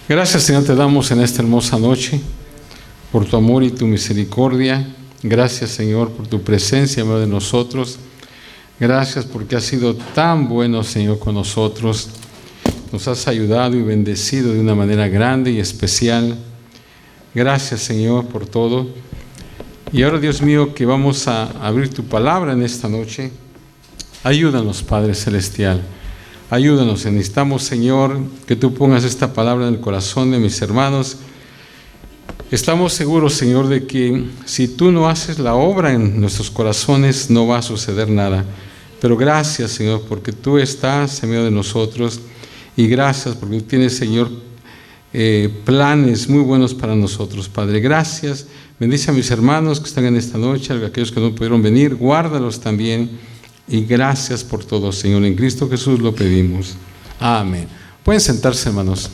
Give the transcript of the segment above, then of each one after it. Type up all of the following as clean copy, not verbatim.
Gracias, Señor, te damos en esta hermosa noche por tu amor y tu misericordia. Gracias, Señor, por tu presencia en medio de nosotros. Gracias porque has sido tan bueno, Señor, con nosotros. Nos has ayudado y bendecido de una manera grande y especial. Gracias, Señor, por todo. Y ahora, Dios mío, que vamos a abrir tu palabra en esta noche. Ayúdanos, Padre Celestial. Ayúdanos. Necesitamos, Señor, que tú pongas esta palabra en el corazón de mis hermanos. Estamos seguros, Señor, de que si tú no haces la obra en nuestros corazones, no va a suceder nada. Pero gracias, Señor, porque tú estás en medio de nosotros. Y gracias porque tú tienes, Señor, planes muy buenos para nosotros, Padre. Gracias. Bendice a mis hermanos que están en esta noche, a aquellos que no pudieron venir. Guárdalos también. Y gracias por todo, Señor. En Cristo Jesús lo pedimos. Amén. Pueden sentarse, hermanos.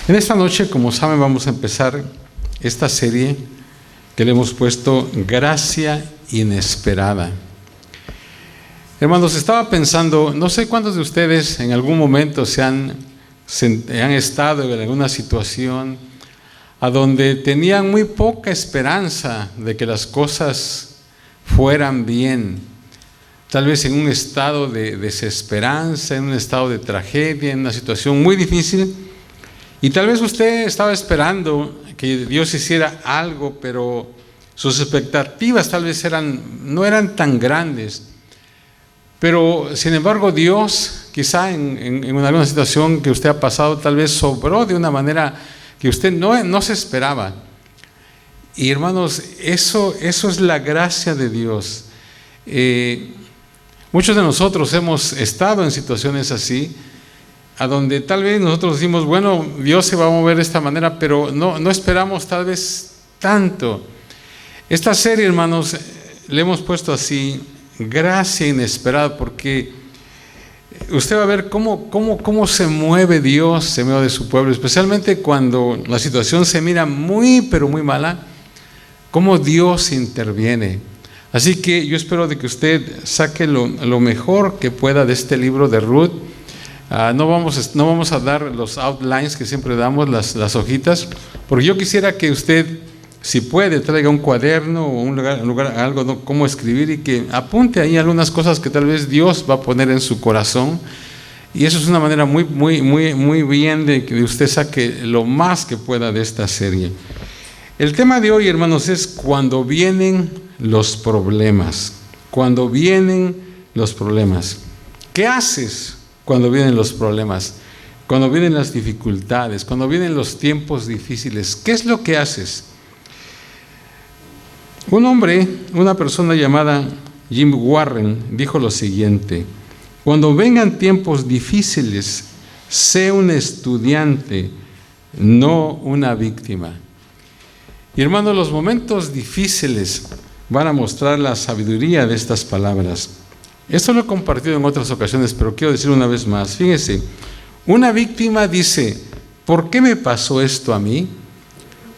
En esta noche, como saben, vamos a empezar esta serie que le hemos puesto Gracia Inesperada. Hermanos, estaba pensando, no sé cuántos de ustedes en algún momento han estado en alguna situación a donde tenían muy poca esperanza de que las cosas fueran bien. Tal vez en un estado de desesperanza, en un estado de tragedia, en una situación muy difícil. Y tal vez usted estaba esperando que Dios hiciera algo, pero sus expectativas tal vez no eran tan grandes. Pero, sin embargo, Dios, quizá en alguna situación que usted ha pasado, tal vez sobró de una manera que usted no se esperaba. Y, hermanos, eso es la gracia de Dios. Muchos de nosotros hemos estado en situaciones así, a donde tal vez nosotros decimos, bueno, Dios se va a mover de esta manera, pero no esperamos tal vez tanto. Esta serie, hermanos, le hemos puesto así, Gracia Inesperada, porque usted va a ver cómo se mueve Dios en medio de su pueblo, especialmente cuando la situación se mira muy, pero muy mala, cómo Dios interviene. Así que yo espero de que usted saque lo mejor que pueda de este libro de Ruth. No vamos a dar los outlines que siempre damos, las hojitas, porque yo quisiera que usted, si puede, traiga un cuaderno o un lugar algo cómo escribir y que apunte ahí algunas cosas que tal vez Dios va a poner en su corazón. Y eso es una manera muy, muy, muy, muy bien de que usted saque lo más que pueda de esta serie. El tema de hoy, hermanos, es cuando vienen los problemas. Cuando vienen los problemas. ¿Qué haces cuando vienen los problemas? Cuando vienen las dificultades, cuando vienen los tiempos difíciles. ¿Qué es lo que haces? Una persona llamada Jim Warren dijo lo siguiente: cuando vengan tiempos difíciles, sé un estudiante, no una víctima. Y hermanos, los momentos difíciles van a mostrar la sabiduría de estas palabras. Esto lo he compartido en otras ocasiones, pero quiero decir una vez más. Fíjense, una víctima dice, ¿por qué me pasó esto a mí?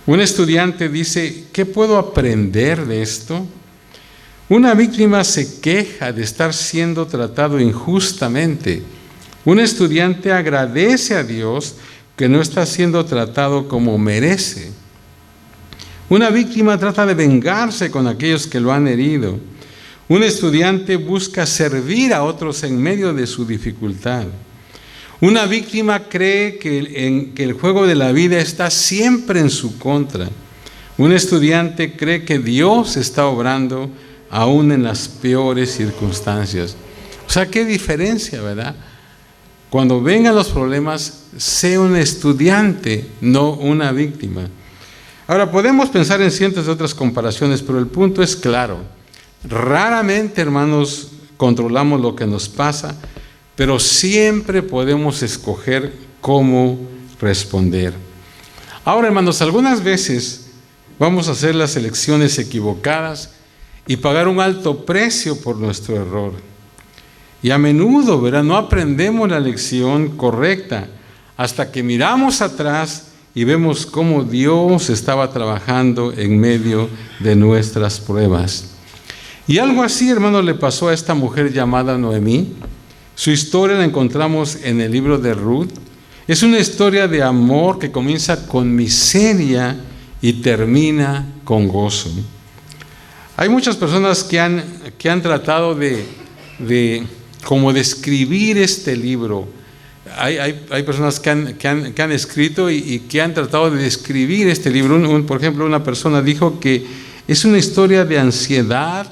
Un estudiante dice, ¿qué puedo aprender de esto? Una víctima se queja de estar siendo tratado injustamente. Un estudiante agradece a Dios que no está siendo tratado como merece. Una víctima trata de vengarse con aquellos que lo han herido. Un estudiante busca servir a otros en medio de su dificultad. Una víctima cree que el juego de la vida está siempre en su contra. Un estudiante cree que Dios está obrando aún en las peores circunstancias. O sea, qué diferencia, ¿verdad? Cuando vengan los problemas, sé un estudiante, no una víctima. Ahora, podemos pensar en cientos de otras comparaciones, pero el punto es claro. Raramente, hermanos, controlamos lo que nos pasa, pero siempre podemos escoger cómo responder. Ahora, hermanos, algunas veces vamos a hacer las elecciones equivocadas y pagar un alto precio por nuestro error. Y a menudo, ¿verdad?, no aprendemos la lección correcta hasta que miramos atrás y vemos cómo Dios estaba trabajando en medio de nuestras pruebas. Y algo así, hermanos, le pasó a esta mujer llamada Noemí. Su historia la encontramos en el libro de Ruth. Es una historia de amor que comienza con miseria y termina con gozo. Hay muchas personas que han tratado de como describir este libro. Hay personas que han escrito y que han tratado de describir este libro. Por ejemplo, una persona dijo que es una historia de ansiedad,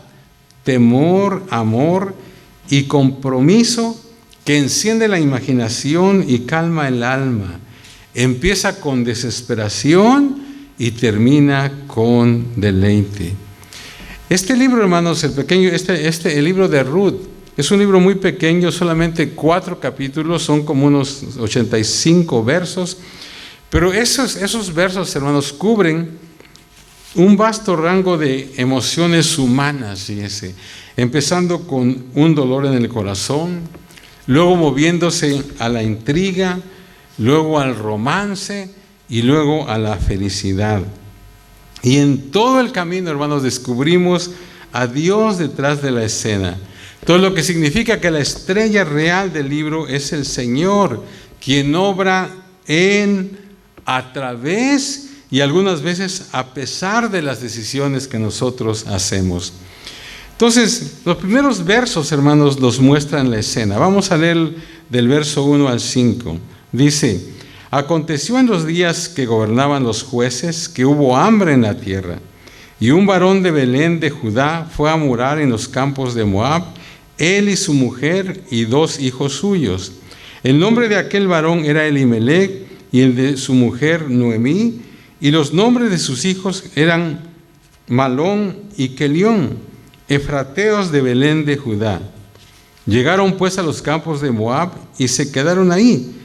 temor, amor y compromiso que enciende la imaginación y calma el alma. Empieza con desesperación y termina con deleite. Este libro, hermanos, el libro de Ruth, es un libro muy pequeño, solamente 4 capítulos, son como unos 85 versos, pero esos versos, hermanos, cubren un vasto rango de emociones humanas, fíjense, empezando con un dolor en el corazón, luego moviéndose a la intriga, luego al romance y luego a la felicidad. Y en todo el camino, hermanos, descubrimos a Dios detrás de la escena. Todo lo que significa que la estrella real del libro es el Señor, quien obra a través y algunas veces a pesar de las decisiones que nosotros hacemos. Entonces, los primeros versos, hermanos, nos muestran la escena. Vamos a leer del verso 1 al 5. Dice: aconteció en los días que gobernaban los jueces que hubo hambre en la tierra, y un varón de Belén de Judá fue a morar en los campos de Moab, él y su mujer y 2 hijos suyos. El nombre de aquel varón era Elimelec y el de su mujer Noemí, y los nombres de sus hijos eran Malón y Kelión, efrateos de Belén de Judá. Llegaron pues a los campos de Moab y se quedaron ahí.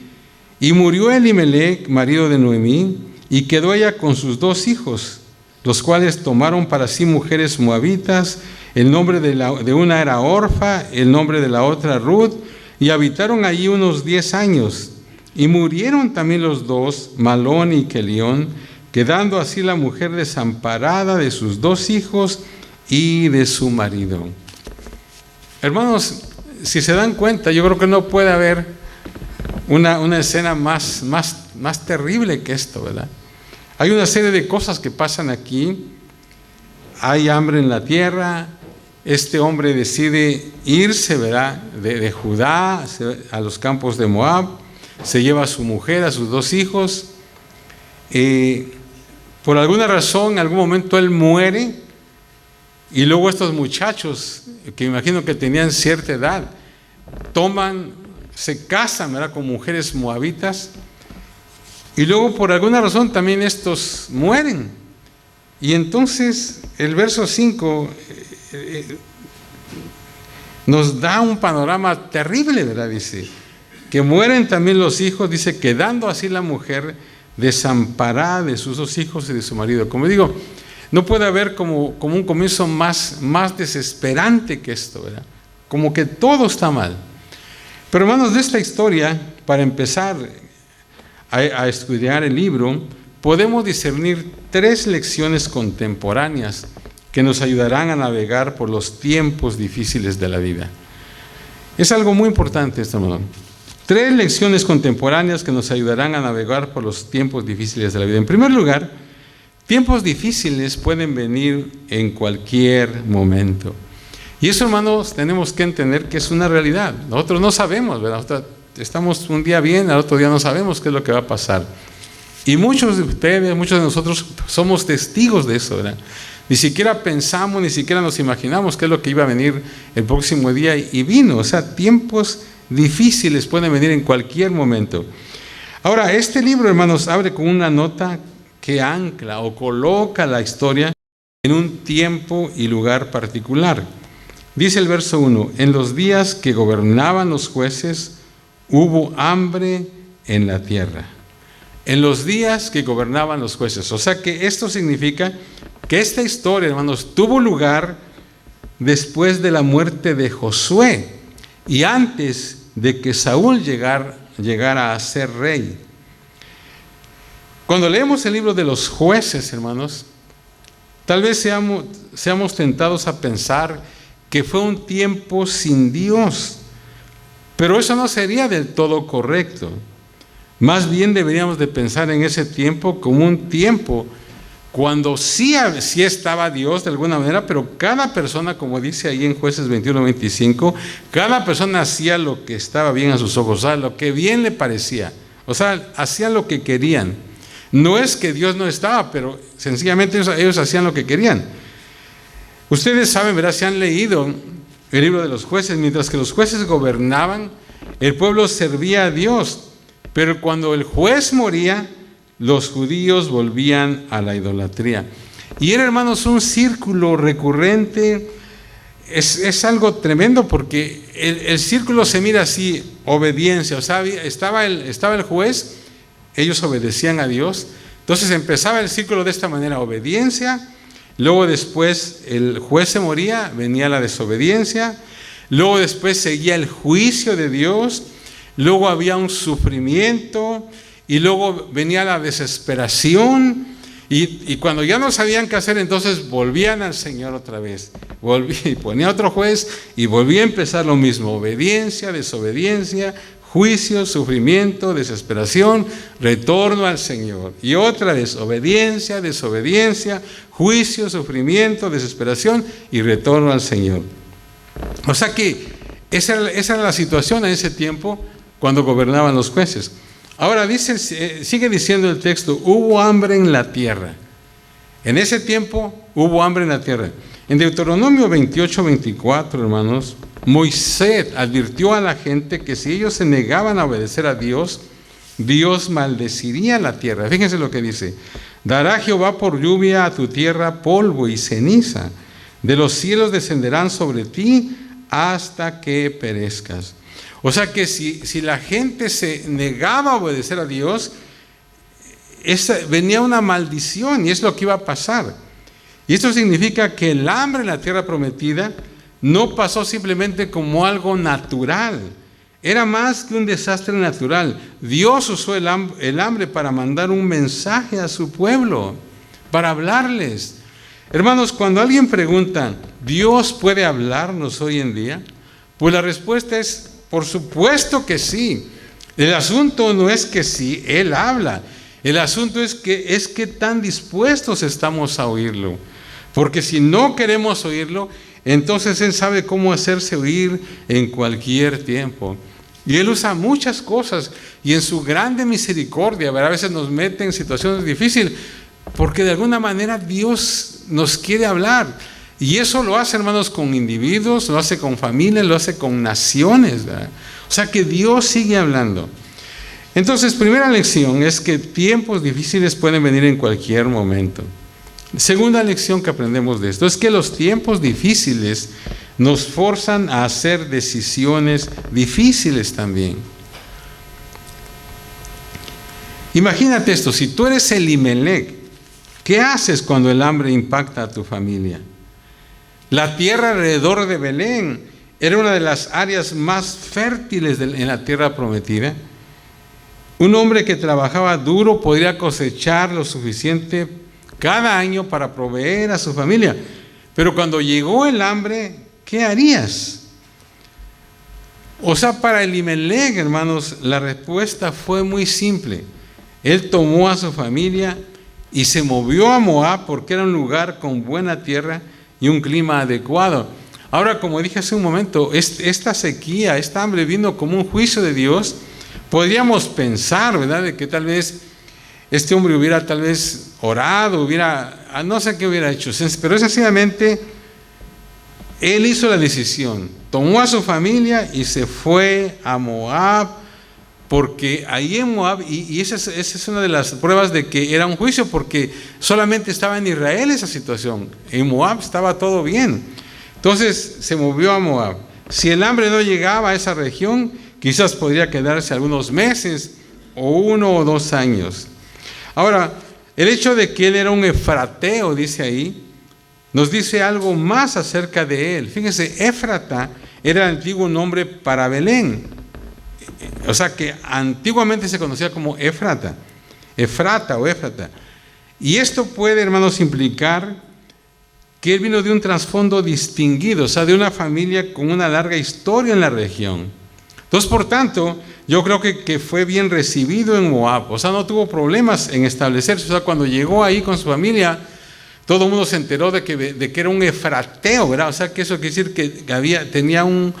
Y murió Elimelec, marido de Noemí, y quedó ella con sus 2 hijos, los cuales tomaron para sí mujeres moabitas. El nombre de una era Orfa, el nombre de la otra Ruth, y habitaron allí unos 10 años. Y murieron también los 2, Malón y Kelión, quedando así la mujer desamparada de sus 2 hijos y de su marido. Hermanos, si se dan cuenta, yo creo que no puede haber una escena más terrible que esto, ¿verdad? Hay una serie de cosas que pasan aquí. Hay hambre en la tierra. Este hombre decide irse, ¿verdad?, de Judá a los campos de Moab. Se lleva a su mujer, a sus 2 hijos. Por alguna razón, en algún momento él muere. Y luego estos muchachos, que imagino que tenían cierta edad, se casan, ¿verdad?, con mujeres moabitas. Y luego por alguna razón también estos mueren. Y entonces el verso 5 nos da un panorama terrible, ¿verdad? Dice que mueren también los hijos, dice, quedando así la mujer desamparada de sus 2 hijos y de su marido. Como digo, no puede haber como un comienzo más desesperante que esto, ¿verdad? Como que todo está mal. Pero hermanos, de esta historia, para empezar a estudiar el libro, podemos discernir 3 lecciones contemporáneas que nos ayudarán a navegar por los tiempos difíciles de la vida. Es algo muy importante esto, hermano. 3 lecciones contemporáneas que nos ayudarán a navegar por los tiempos difíciles de la vida. En primer lugar, tiempos difíciles pueden venir en cualquier momento. Y eso, hermanos, tenemos que entender que es una realidad. Nosotros no sabemos, ¿verdad? Nosotros estamos un día bien, al otro día no sabemos qué es lo que va a pasar. Y muchos de ustedes, muchos de nosotros somos testigos de eso, ¿verdad? Ni siquiera pensamos, ni siquiera nos imaginamos qué es lo que iba a venir el próximo día y vino. O sea, tiempos difíciles pueden venir en cualquier momento. Ahora, este libro, hermanos, abre con una nota que ancla o coloca la historia en un tiempo y lugar particular. Dice el verso 1: en los días que gobernaban los jueces, hubo hambre en la tierra. En los días que gobernaban los jueces. O sea que esto significa que esta historia, hermanos, tuvo lugar después de la muerte de Josué y antes de que Saúl llegara a ser rey. Cuando leemos el libro de los jueces, hermanos, tal vez seamos tentados a pensar que fue un tiempo sin Dios, pero eso no sería del todo correcto. Más bien deberíamos de pensar en ese tiempo como un tiempo cuando sí estaba Dios de alguna manera, pero cada persona, como dice ahí en Jueces 21-25, cada persona hacía lo que estaba bien a sus ojos, o sea, lo que bien le parecía, o sea, hacían lo que querían. No es que Dios no estaba, pero sencillamente ellos hacían lo que querían. Ustedes saben, ¿verdad? Si han leído el libro de los jueces, mientras que los jueces gobernaban, el pueblo servía a Dios, pero cuando el juez moría, los judíos volvían a la idolatría. Y era, hermanos, un círculo recurrente. Es algo tremendo porque el círculo se mira así: obediencia. O sea, estaba el juez, ellos obedecían a Dios. Entonces empezaba el círculo de esta manera: obediencia. Luego después el juez se moría, venía la desobediencia. Luego después seguía el juicio de Dios. Luego había un sufrimiento. Y luego venía la desesperación, y cuando ya no sabían qué hacer, entonces volvían al Señor otra vez. Y ponía otro juez y volvía a empezar lo mismo: obediencia, desobediencia, juicio, sufrimiento, desesperación, retorno al Señor. Y otra vez: obediencia, desobediencia, juicio, sufrimiento, desesperación y retorno al Señor. O sea que esa era la situación en ese tiempo cuando gobernaban los jueces. Ahora sigue diciendo el texto: hubo hambre en la tierra. En ese tiempo hubo hambre en la tierra. En Deuteronomio 28-24, hermanos, Moisés advirtió a la gente que si ellos se negaban a obedecer a Dios, Dios maldeciría la tierra. Fíjense lo que dice: dará Jehová por lluvia a tu tierra polvo y ceniza. De los cielos descenderán sobre ti hasta que perezcas. O sea que si la gente se negaba a obedecer a Dios, venía una maldición, y es lo que iba a pasar. Y esto significa que el hambre en la tierra prometida no pasó simplemente como algo natural. Era más que un desastre natural. Dios usó el hambre para mandar un mensaje a su pueblo, para hablarles. Hermanos, cuando alguien pregunta: ¿Dios puede hablarnos hoy en día? Pues la respuesta es: por supuesto que sí. El asunto no es que sí, Él habla. El asunto es que tan dispuestos estamos a oírlo. Porque si no queremos oírlo, entonces Él sabe cómo hacerse oír en cualquier tiempo. Y Él usa muchas cosas, y en su grande misericordia, a veces nos mete en situaciones difíciles, porque de alguna manera Dios nos quiere hablar. Y eso lo hace, hermanos, con individuos, lo hace con familias, lo hace con naciones, ¿verdad? O sea que Dios sigue hablando. Entonces, primera lección es que tiempos difíciles pueden venir en cualquier momento. Segunda lección que aprendemos de esto es que los tiempos difíciles nos forzan a hacer decisiones difíciles también. Imagínate esto: si tú eres Elimelec, ¿qué haces cuando el hambre impacta a tu familia? La tierra alrededor de Belén era una de las áreas más fértiles en la tierra prometida. Un hombre que trabajaba duro podría cosechar lo suficiente cada año para proveer a su familia. Pero cuando llegó el hambre, ¿qué harías? O sea, para Elimelec, hermanos, la respuesta fue muy simple. Él tomó a su familia y se movió a Moab porque era un lugar con buena tierra y un clima adecuado. Ahora, como dije hace un momento, esta sequía, esta hambre vino como un juicio de Dios. Podríamos pensar, ¿verdad?, de que tal vez este hombre hubiera tal vez orado, no sé qué hubiera hecho, pero sencillamente él hizo la decisión, tomó a su familia y se fue a Moab, porque ahí en Moab, y esa es una de las pruebas de que era un juicio, porque solamente estaba en Israel esa situación, en Moab estaba todo bien. Entonces se movió a Moab. Si el hambre no llegaba a esa región, quizás podría quedarse algunos meses o 1 o 2 años. Ahora, el hecho de que él era un efrateo, dice ahí, nos dice algo más acerca de él. Fíjense, Éfrata era el antiguo nombre para Belén. O sea que antiguamente se conocía como Efrata o Éfrata. Y esto puede, hermanos, implicar que él vino de un trasfondo distinguido, o sea, de una familia con una larga historia en la región. Entonces, por tanto, yo creo que fue bien recibido en Moab. O sea, no tuvo problemas en establecerse. O sea, cuando llegó ahí con su familia, todo el mundo se enteró de que era un efrateo, ¿verdad? O sea, que eso quiere decir que tenía una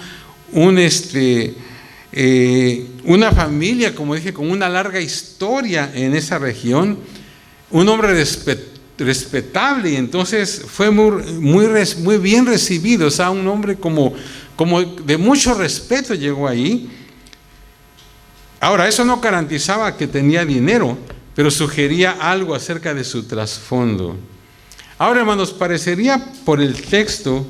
familia, como dije, con una larga historia en esa región, un hombre respetable, y entonces fue muy bien recibido. O sea, un hombre como de mucho respeto llegó ahí. Ahora, eso no garantizaba que tenía dinero, pero sugería algo acerca de su trasfondo. Ahora, hermanos, parecería por el texto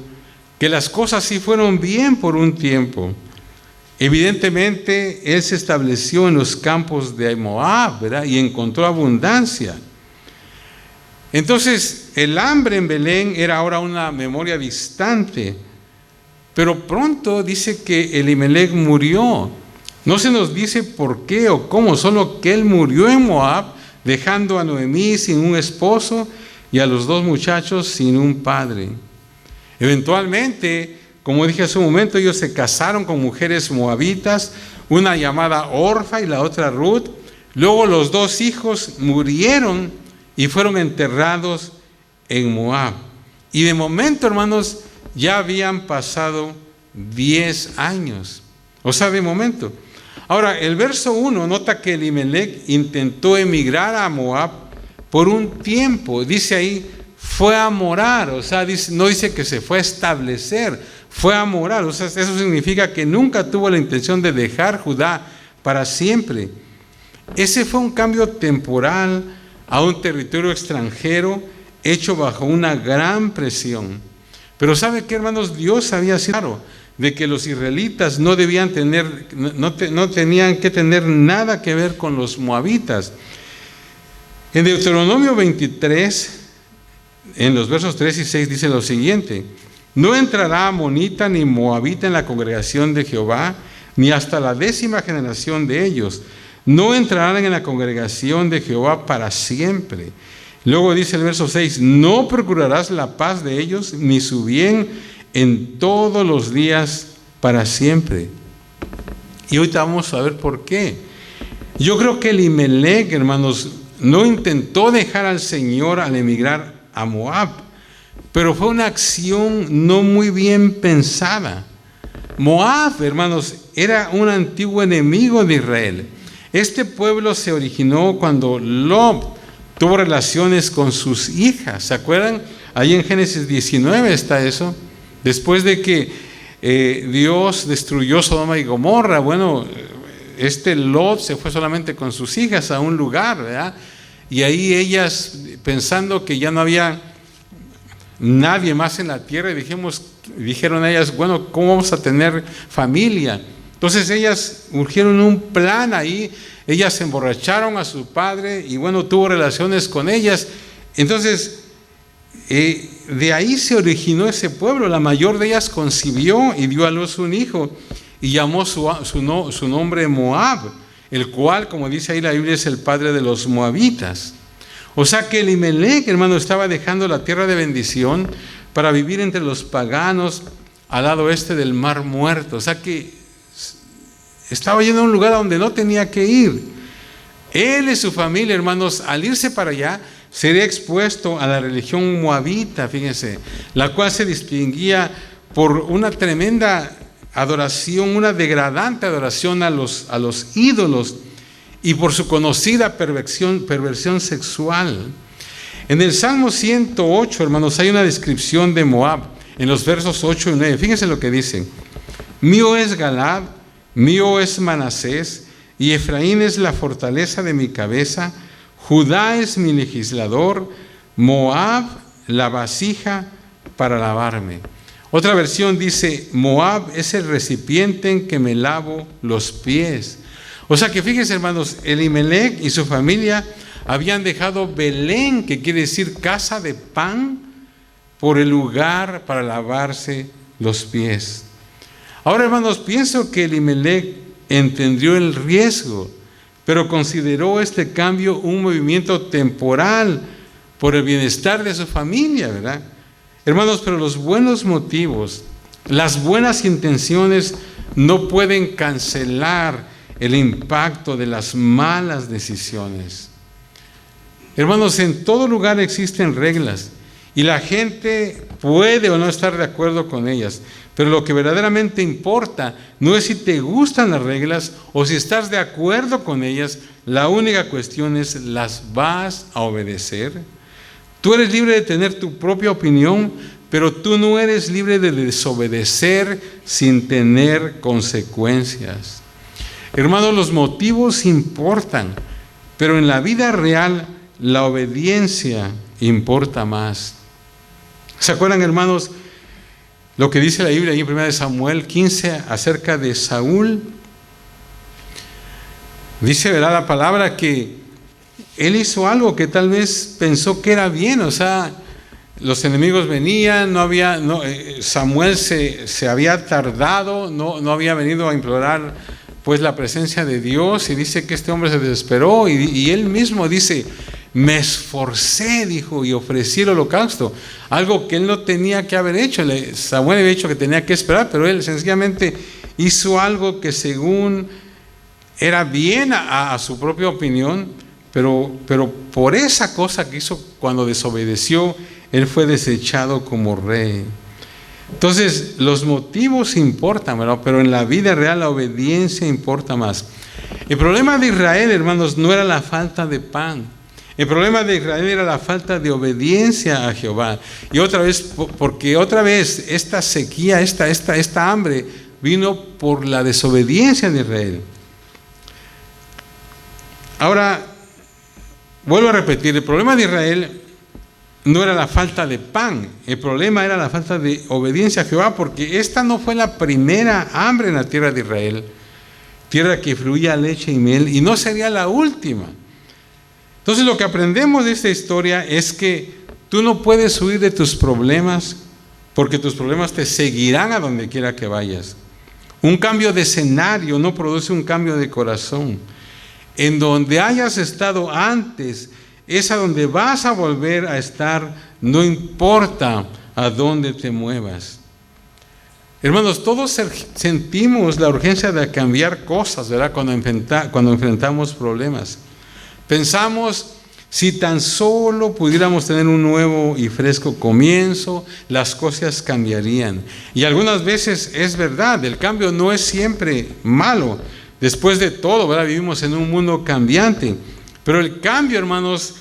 que las cosas sí fueron bien por un tiempo. Evidentemente, él se estableció en los campos de Moab, ¿verdad? Y encontró abundancia. Entonces, el hambre en Belén era ahora una memoria distante, pero pronto dice que Elimelec murió. No se nos dice por qué o cómo, solo que él murió en Moab, dejando a Noemí sin un esposo y a los 2 muchachos sin un padre. Eventualmente, como dije hace un momento, ellos se casaron con mujeres moabitas, una llamada Orfa y la otra Ruth. Luego los 2 hijos murieron y fueron enterrados en Moab. Y de momento, hermanos, ya habían pasado 10 años. O sea, de momento. Ahora, el verso 1 nota que Elimelec intentó emigrar a Moab por un tiempo. Dice ahí, fue a morar. O sea, no dice que se fue a establecer, fue a morar. O sea, eso significa que nunca tuvo la intención de dejar Judá para siempre. Ese fue un cambio temporal a un territorio extranjero hecho bajo una gran presión. Pero ¿sabe qué, hermanos? Dios había sido claro de que los israelitas no tenían que tener nada que ver con los moabitas. En Deuteronomio 23, en los versos 3 y 6 dice lo siguiente: no entrará amonita ni moabita en la congregación de Jehová, ni hasta la 10ª generación de ellos. No entrarán en la congregación de Jehová para siempre. Luego dice el verso 6, no procurarás la paz de ellos, ni su bien en todos los días para siempre. Y ahorita vamos a ver por qué. Yo creo que Elimelec, hermanos, no intentó dejar al Señor al emigrar a Moab, pero fue una acción no muy bien pensada. Moab, hermanos, era un antiguo enemigo de Israel. Este pueblo se originó cuando Lot tuvo relaciones con sus hijas. ¿Se acuerdan? Ahí en Génesis 19 está eso. Después de que Dios destruyó Sodoma y Gomorra, bueno, Lot se fue solamente con sus hijas a un lugar, ¿verdad? Y ahí ellas, pensando que ya no había nadie más en la tierra, dijeron ellas, bueno, ¿cómo vamos a tener familia? Entonces ellas urgieron un plan ahí, ellas se emborracharon a su padre y bueno, tuvo relaciones con ellas. Entonces, de ahí se originó ese pueblo. La mayor de ellas concibió y dio a luz un hijo y llamó su nombre Moab, el cual, como dice ahí la Biblia, es el padre de los moabitas. O sea que Elimelec, hermano, estaba dejando la tierra de bendición para vivir entre los paganos al lado oeste del Mar Muerto. O sea que estaba yendo a un lugar donde no tenía que ir. Él y su familia, hermanos, al irse para allá, sería expuesto a la religión moabita, fíjense, la cual se distinguía por una tremenda adoración, una degradante adoración a los ídolos y por su conocida perversión sexual. En el Salmo 108, hermanos, hay una descripción de Moab en los versos 8 y 9. Fíjense lo que dice: mío es Galaad, mío es Manasés, y Efraín es la fortaleza de mi cabeza. Judá es mi legislador, Moab la vasija para lavarme. Otra versión dice: Moab es el recipiente en que me lavo los pies. O sea que fíjense, hermanos, Elimelec y su familia habían dejado Belén, que quiere decir casa de pan, por el lugar para lavarse los pies. Ahora, hermanos, pienso que Elimelec entendió el riesgo, pero consideró este cambio un movimiento temporal por el bienestar de su familia, ¿verdad? Hermanos, pero los buenos motivos, las buenas intenciones no pueden cancelar el impacto de las malas decisiones. Hermanos, en todo lugar existen reglas y la gente puede o no estar de acuerdo con ellas, pero lo que verdaderamente importa no es si te gustan las reglas o si estás de acuerdo con ellas. La única cuestión es, ¿las vas a obedecer? Tú eres libre de tener tu propia opinión, pero tú no eres libre de desobedecer sin tener consecuencias. Hermanos, los motivos importan, pero en la vida real la obediencia importa más. ¿Se acuerdan, hermanos, lo que dice la Biblia ahí en 1 Samuel 15 acerca de Saúl? Dice, ¿verdad?, la palabra que él hizo algo que tal vez pensó que era bien. O sea, los enemigos venían, Samuel se había tardado, no había venido a implorar pues la presencia de Dios, y dice que este hombre se desesperó y él mismo dice, me esforcé, dijo, y ofrecí el holocausto, algo que él no tenía que haber hecho. Samuel había dicho que tenía que esperar, pero él sencillamente hizo algo que según era bien a su propia opinión, pero por esa cosa que hizo cuando desobedeció, él fue desechado como rey. Entonces, los motivos importan, ¿verdad? Pero en la vida real la obediencia importa más. El problema de Israel, hermanos, no era la falta de pan. El problema de Israel era la falta de obediencia a Jehová. Y otra vez, porque otra vez esta sequía, esta hambre vino por la desobediencia de Israel. Ahora, vuelvo a repetir, el problema de Israel no era la falta de pan, el problema era la falta de obediencia a Jehová, porque esta no fue la primera hambre en la tierra de Israel, tierra que fluía leche y miel, y no sería la última. Entonces, lo que aprendemos de esta historia es que tú no puedes huir de tus problemas, porque tus problemas te seguirán a donde quiera que vayas. Un cambio de escenario no produce un cambio de corazón. En donde hayas estado antes, es a donde vas a volver a estar, no importa a dónde te muevas. Hermanos, todos sentimos la urgencia de cambiar cosas, ¿verdad?, cuando enfrentamos problemas. Pensamos, si tan solo pudiéramos tener un nuevo y fresco comienzo, las cosas cambiarían. Y algunas veces es verdad, el cambio no es siempre malo. Después de todo, ¿verdad?, vivimos en un mundo cambiante. Pero el cambio, hermanos,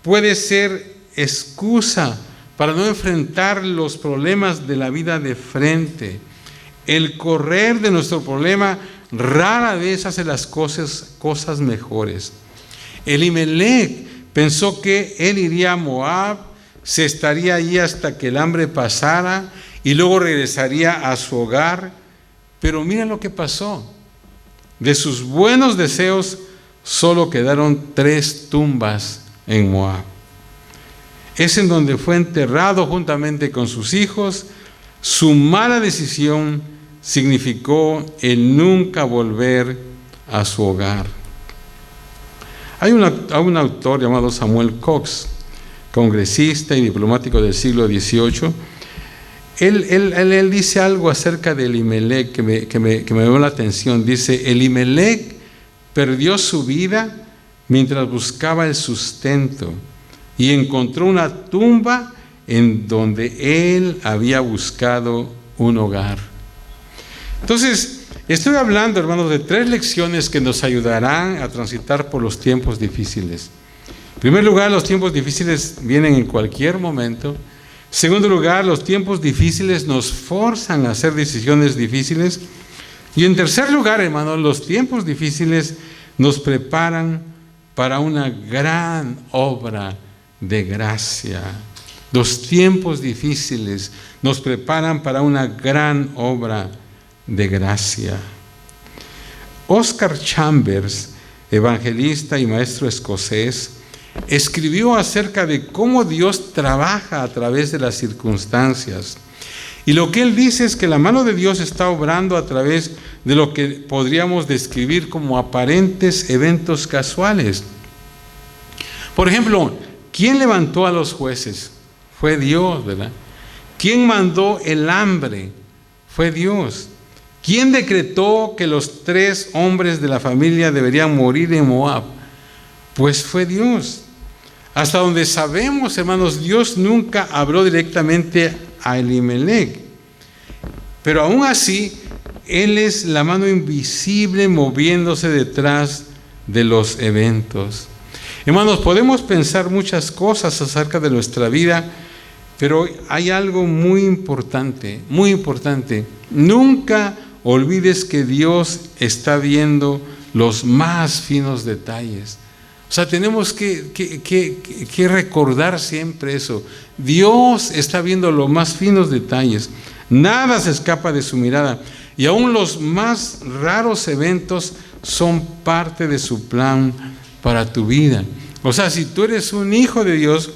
puede ser excusa para no enfrentar los problemas de la vida de frente. El correr de nuestro problema rara vez hace las cosas mejores. Elimelec pensó que él iría a Moab, se estaría allí hasta que el hambre pasara y luego regresaría a su hogar. Pero mira lo que pasó. De sus buenos deseos solo quedaron 3 tumbas en Moab. Es en donde fue enterrado juntamente con sus hijos. Su mala decisión significó el nunca volver a su hogar. Hay un autor llamado Samuel Cox, congresista y diplomático del siglo XVIII. Él dice algo acerca de Elimelec que me llamó la atención. Dice, Elimelec perdió su vida mientras buscaba el sustento y encontró una tumba en donde él había buscado un hogar. Entonces, estoy hablando, hermanos, de 3 lecciones que nos ayudarán a transitar por los tiempos difíciles. En primer lugar, los tiempos difíciles vienen en cualquier momento. En segundo lugar, los tiempos difíciles nos forzan a hacer decisiones difíciles. Y en tercer lugar, hermanos, los tiempos difíciles nos preparan para una gran obra de gracia. Los tiempos difíciles nos preparan para una gran obra de gracia. Oscar Chambers, evangelista y maestro escocés, escribió acerca de cómo Dios trabaja a través de las circunstancias. Y lo que él dice es que la mano de Dios está obrando a través de lo que podríamos describir como aparentes eventos casuales. Por ejemplo, ¿quién levantó a los jueces? Fue Dios, ¿verdad? ¿Quién mandó el hambre? Fue Dios. ¿Quién decretó que los 3 hombres de la familia deberían morir en Moab? Pues fue Dios. Hasta donde sabemos, hermanos, Dios nunca habló directamente a Elimelech. Pero aún así, Él es la mano invisible moviéndose detrás de los eventos. Hermanos, podemos pensar muchas cosas acerca de nuestra vida, pero hay algo muy importante, muy importante. Nunca olvides que Dios está viendo los más finos detalles. O sea, tenemos que recordar siempre eso. Dios está viendo los más finos detalles. Nada se escapa de su mirada. Y aún los más raros eventos son parte de su plan para tu vida. O sea, si tú eres un hijo de Dios,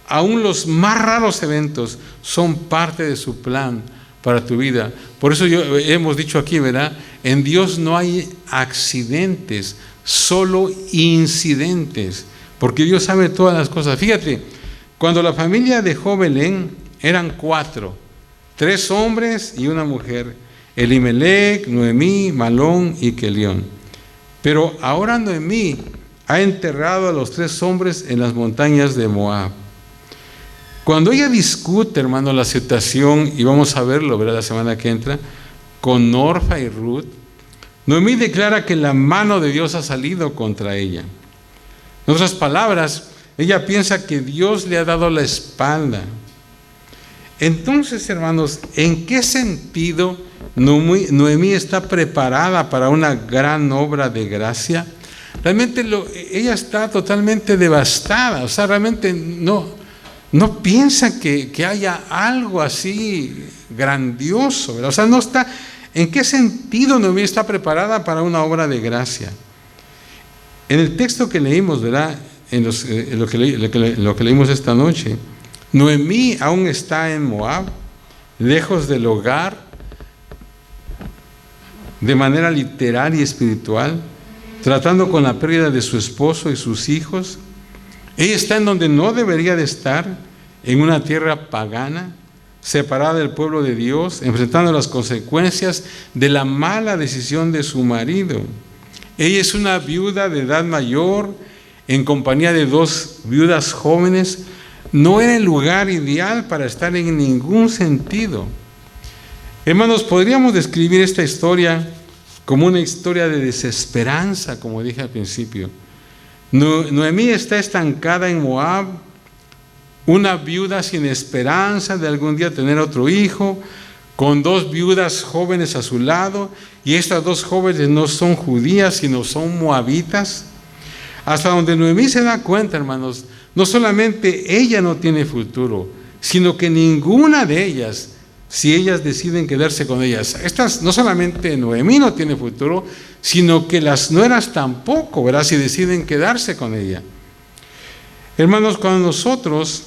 aún los más raros eventos son parte de su plan para tu vida. Por eso hemos dicho aquí, ¿verdad? En Dios no hay accidentes, solo incidentes, porque Dios sabe todas las cosas. Fíjate, cuando la familia dejó Belén, eran 4, 3 hombres y una mujer: Elimelech, Noemí, Malón y Kelión. Pero ahora Noemí ha enterrado a los 3 hombres en las montañas de Moab. Cuando ella discute, hermano, la situación, y vamos a verlo, ¿verdad?, la semana que entra, con Orfa y Ruth, Noemí declara que la mano de Dios ha salido contra ella. En otras palabras, ella piensa que Dios le ha dado la espalda. Entonces, hermanos, ¿en qué sentido Noemí está preparada para una gran obra de gracia? Realmente ella está totalmente devastada. O sea, realmente no piensa que haya algo así grandioso, ¿verdad? O sea, no está. ¿En qué sentido Noemí está preparada para una obra de gracia? En el texto que leímos, ¿verdad?, en lo que leímos esta noche, Noemí aún está en Moab, lejos del hogar, de manera literal y espiritual, tratando con la pérdida de su esposo y sus hijos. Ella está en donde no debería de estar, en una tierra pagana, separada del pueblo de Dios, enfrentando las consecuencias de la mala decisión de su marido. Ella es una viuda de edad mayor, en compañía de 2 viudas jóvenes. No era el lugar ideal para estar en ningún sentido. Hermanos, podríamos describir esta historia como una historia de desesperanza, como dije al principio. Noemí está estancada en Moab, una viuda sin esperanza de algún día tener otro hijo, con 2 viudas jóvenes a su lado, y estas 2 jóvenes no son judías, sino son moabitas. Hasta donde Noemí se da cuenta, hermanos, no solamente ella no tiene futuro, sino que ninguna de ellas, si ellas deciden quedarse con ellas, no solamente Noemí no tiene futuro, sino que las nueras tampoco, ¿verdad?, si deciden quedarse con ella. Hermanos, cuando nosotros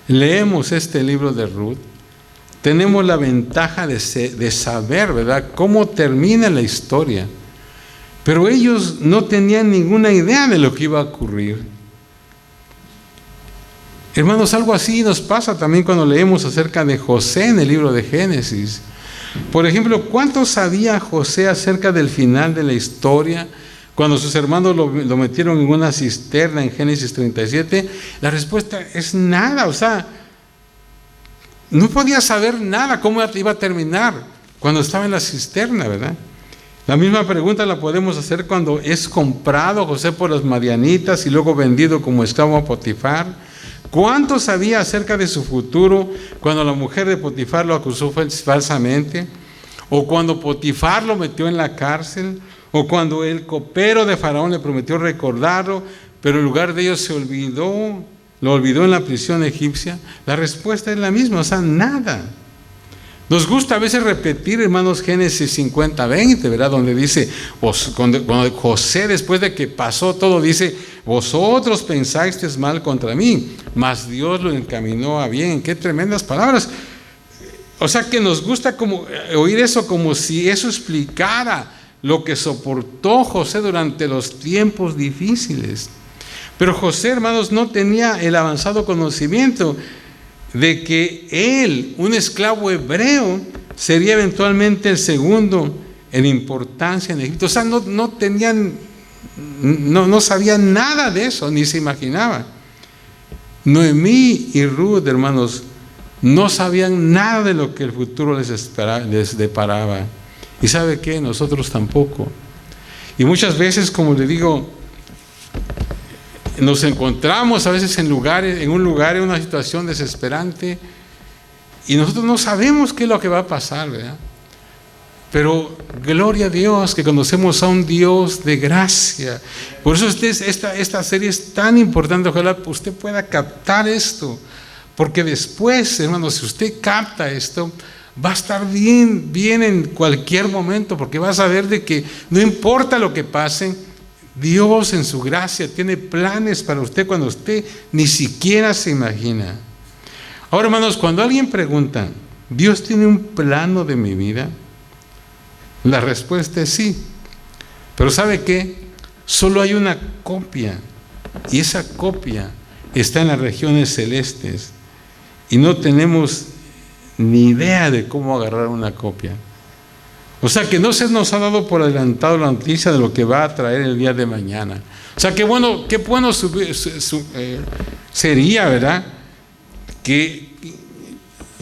leemos este libro de Ruth, tenemos la ventaja de saber, ¿verdad?, cómo termina la historia. Pero ellos no tenían ninguna idea de lo que iba a ocurrir. Hermanos, algo así nos pasa también cuando leemos acerca de José en el libro de Génesis. Por ejemplo, ¿cuánto sabía José acerca del final de la historia? Cuando sus hermanos lo metieron en una cisterna en Génesis 37, la respuesta es nada. O sea, no podía saber nada cómo iba a terminar cuando estaba en la cisterna, ¿verdad? La misma pregunta la podemos hacer cuando es comprado José por los madianitas y luego vendido como esclavo a Potifar. ¿Cuánto sabía acerca de su futuro cuando la mujer de Potifar lo acusó falsamente? ¿O cuando Potifar lo metió en la cárcel? ¿O cuando el copero de Faraón le prometió recordarlo, pero en lugar de ello lo olvidó en la prisión egipcia? La respuesta es la misma, o sea, nada. Nos gusta a veces repetir, hermanos, Génesis 50:20, ¿verdad? Donde dice, cuando José, después de que pasó todo, dice: vosotros pensasteis mal contra mí, mas Dios lo encaminó a bien. Qué tremendas palabras. O sea, que nos gusta como oír eso como si eso explicara lo que soportó José durante los tiempos difíciles. Pero José, hermanos, no tenía el avanzado conocimiento de que él, un esclavo hebreo, sería eventualmente el segundo en importancia en Egipto. O sea, no sabían nada de eso, ni se imaginaban. Noemí y Ruth, hermanos, no sabían nada de lo que el futuro les deparaba. ¿Y sabe qué? Nosotros tampoco. Y muchas veces, como le digo, nos encontramos a veces en un lugar, en una situación desesperante, y nosotros no sabemos qué es lo que va a pasar, ¿verdad? Pero gloria a Dios que conocemos a un Dios de gracia. Por eso esta serie es tan importante. Ojalá usted pueda captar esto, porque después, hermanos, si usted capta esto, va a estar bien en cualquier momento, porque va a saber de que no importa lo que pase, Dios en su gracia tiene planes para usted cuando usted ni siquiera se imagina. Ahora, hermanos, cuando alguien pregunta, ¿Dios tiene un plano de mi vida? La respuesta es sí. Pero ¿sabe qué? Solo hay una copia, y esa copia está en las regiones celestes, y no tenemos ni idea de cómo agarrar una copia. O sea que no se nos ha dado por adelantado la noticia de lo que va a traer el día de mañana. O sea, qué bueno sería, ¿verdad? Que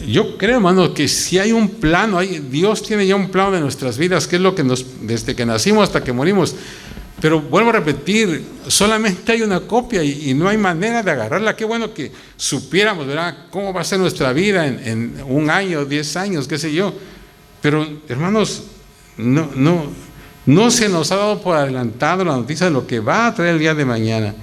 yo creo, hermano, que si hay un plano, Dios tiene ya un plano de nuestras vidas, que es lo que desde que nacimos hasta que morimos. Pero vuelvo a repetir, solamente hay una copia y no hay manera de agarrarla. Qué bueno que supiéramos, ¿verdad?, cómo va a ser nuestra vida en 1 año, 10 años, qué sé yo. Pero, hermanos, no se nos ha dado por adelantado la noticia de lo que va a traer el día de mañana.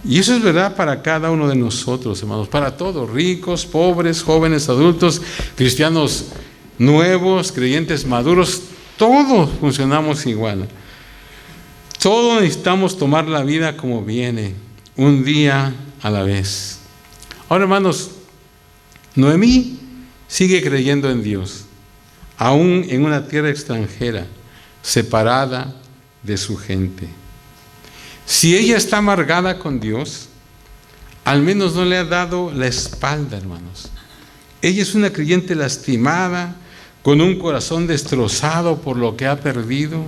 Y eso es verdad para cada uno de nosotros, hermanos, para todos, ricos, pobres, jóvenes, adultos, cristianos nuevos, creyentes maduros, todos funcionamos igual. Todos necesitamos tomar la vida como viene, un día a la vez. Ahora, hermanos, Noemí sigue creyendo en Dios, aún en una tierra extranjera, separada de su gente. Si ella está amargada con Dios, al menos no le ha dado la espalda, hermanos. Ella es una creyente lastimada, con un corazón destrozado por lo que ha perdido.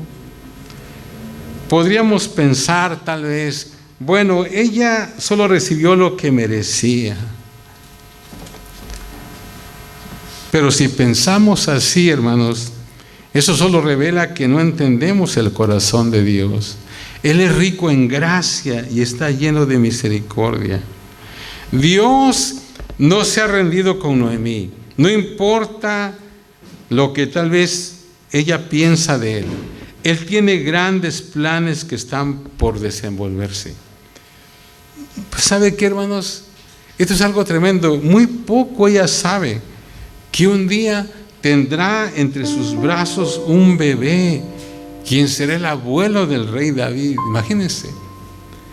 Podríamos pensar tal vez, bueno, ella solo recibió lo que merecía. Pero si pensamos así, hermanos, eso solo revela que no entendemos el corazón de Dios. Él es rico en gracia y está lleno de misericordia. Dios no se ha rendido con Noemí. No importa lo que tal vez ella piensa de él. Él tiene grandes planes que están por desenvolverse. Pues ¿sabe qué, hermanos? Esto es algo tremendo. Muy poco ella sabe que un día tendrá entre sus brazos un bebé, quien será el abuelo del rey David. Imagínense.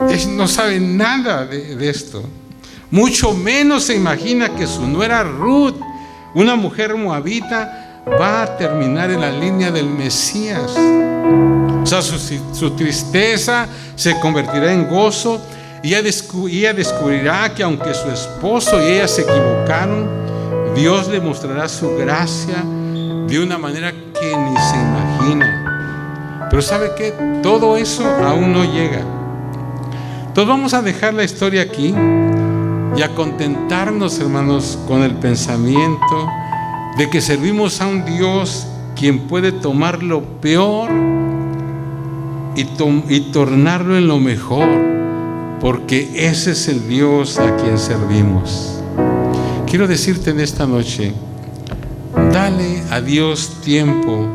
Él no sabe nada de esto. Mucho menos se imagina que su nuera Ruth, una mujer moabita, va a terminar en la línea del Mesías. O sea, su tristeza se convertirá en gozo, y ella descubrirá que aunque su esposo y ella se equivocaron, Dios le mostrará su gracia de una manera que ni se imagina. Pero ¿sabe qué? Todo eso aún no llega. Entonces vamos a dejar la historia aquí y a contentarnos, hermanos, con el pensamiento de que servimos a un Dios quien puede tomar lo peor y tornarlo en lo mejor, porque ese es el Dios a quien servimos. Quiero decirte en esta noche, dale a Dios tiempo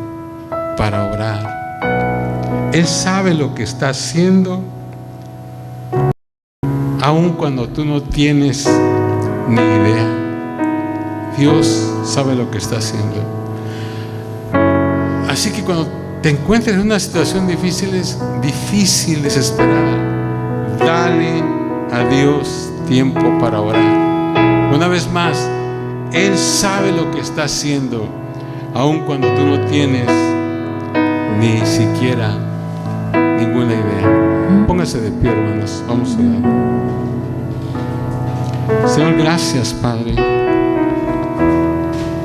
para orar. Él sabe lo que está haciendo, aun cuando tú no tienes ni idea. Dios sabe lo que está haciendo. Así que cuando te encuentres en una situación difícil, desesperada, dale a Dios tiempo para orar. Una vez más, Él sabe lo que está haciendo, aun cuando tú no tienes ni siquiera ninguna idea. Póngase de pie, hermanos. Vamos a orar. Señor, gracias, Padre.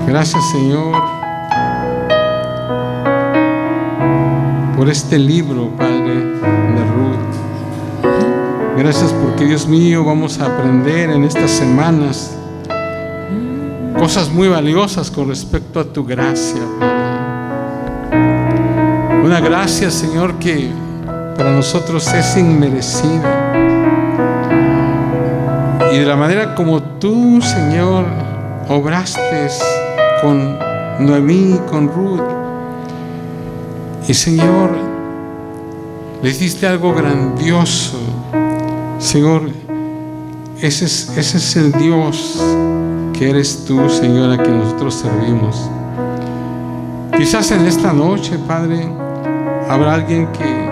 Gracias, Señor, por este libro, Padre, de Ruth. Gracias porque, Dios mío, vamos a aprender en estas semanas cosas muy valiosas con respecto a tu gracia, Padre. Una gracia, Señor, que para nosotros es inmerecida. Y de la manera como tú, Señor, obraste con Noemí, con Ruth. Y, Señor, le hiciste algo grandioso. Señor, ese es el Dios que eres tú, Señor, a quien nosotros servimos. Quizás en esta noche, Padre, habrá alguien que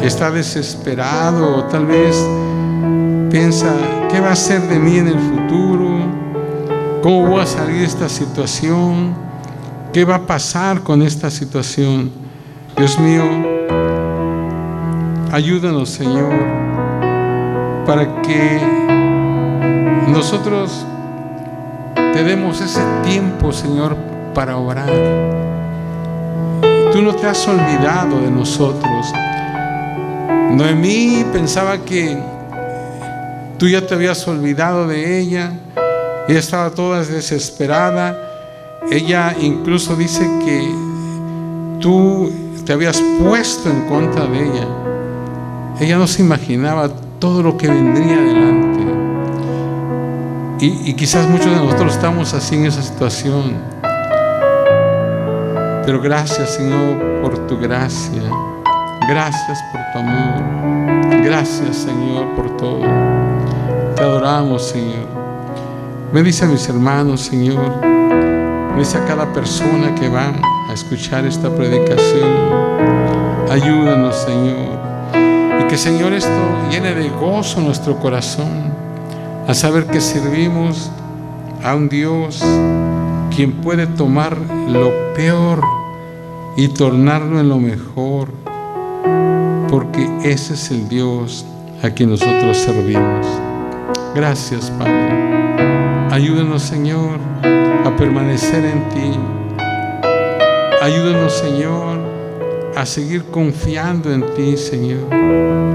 está desesperado o tal vez piensa, ¿qué va a ser de mí en el futuro? ¿Cómo voy a salir de esta situación? ¿Qué va a pasar con esta situación? Dios mío, ayúdanos, Señor, para que nosotros te demos ese tiempo, Señor, para orar. Tú no te has olvidado de nosotros. Noemí pensaba que tú ya te habías olvidado de ella. Ella estaba toda desesperada. Ella incluso dice que tú te habías puesto en contra de ella. Ella no se imaginaba todo lo que vendría adelante. Y quizás muchos de nosotros estamos así en esa situación. Pero gracias, Señor, por tu gracia. Gracias por tu amor. Gracias, Señor, por todo. Te adoramos, Señor. Bendice a mis hermanos, Señor. Bendice a cada persona que va a escuchar esta predicación. Ayúdanos, Señor. Y que, Señor, esto llene de gozo nuestro corazón al saber que servimos a un Dios quien puede tomar lo peor y tornarlo en lo mejor, porque ese es el Dios a quien nosotros servimos. Gracias, Padre. Ayúdanos, Señor, a permanecer en ti. Ayúdanos, Señor, a seguir confiando en ti, Señor.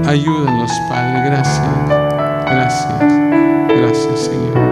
Ayúdanos, Padre. Gracias. Gracias. Gracias, Señor.